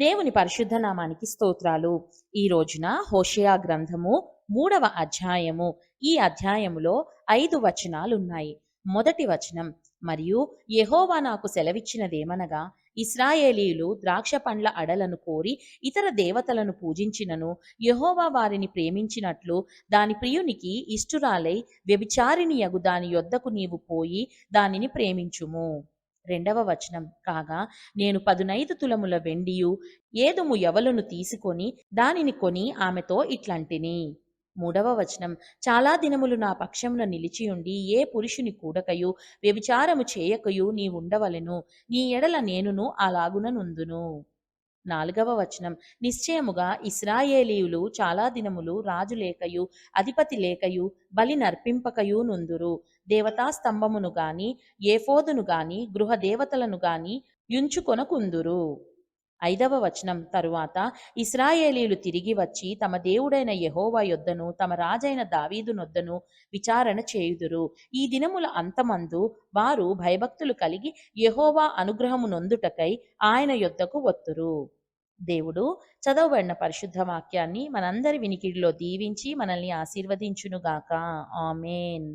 దేవుని పరిశుద్ధ నామానికి స్తోత్రాలు. ఈ రోజున హోషేయ గ్రంథము 3వ అధ్యాయము. ఈ అధ్యాయములో 5 వచనాలున్నాయి. మొదటి వచనం, మరియు యెహోవా నాకు సెలవిచ్చినదేమనగా, ఇశ్రాయేలీయులు ద్రాక్ష పండ్ల అడలను కోరి ఇతర దేవతలను పూజించినను యెహోవా వారిని ప్రేమించినట్లు దాని ప్రియునికి ఇష్టురాలై వ్యభిచారిణియగు దాని యొద్దకు నీవు పోయి దానిని ప్రేమించుము. రెండవ వచనం, కాగా నేను 15 తులముల వెండియు 7 ముయవలను తీసుకొని దానిని కొని ఆమెతో ఇట్లంటిని. మూడవ వచనం, చాలా దినములు నా పక్షమున నిలిచియుండి ఏ పురుషుని కూడకయు వ్యభిచారము చేయకయు నీవుండవలెను, నీ ఎడల నేనును అలాగుననుందును. నాలుగవ వచనం, నిశ్చయముగా ఇశ్రాయేలీయులు చాలా దినములు రాజు లేకయు అధిపతి లేకయు బలి నర్పింపకయు నుందురు. దేవతా స్తంభమును గాని ఏఫోదును గాని గృహ దేవతలను గాని యుంచుకొనకుందురు. ఐదవ వచనం, తరువాత ఇశ్రాయేలీయులు తిరిగి వచ్చి తమ దేవుడైన యెహోవా యొద్దను తమ రాజైన దావీదు నొద్దను విచారణ చేయుదురు. ఈ దినముల అంతమందు వారు భయభక్తులు కలిగి యెహోవా అనుగ్రహము నొందుటకై ఆయన యొద్దకు వత్తురు. దేవుడు చదవబడిన పరిశుద్ధ వాక్యాన్ని మనందరి వినికిడిలో దీవించి మనల్ని ఆశీర్వదించునుగాక. ఆమేన్.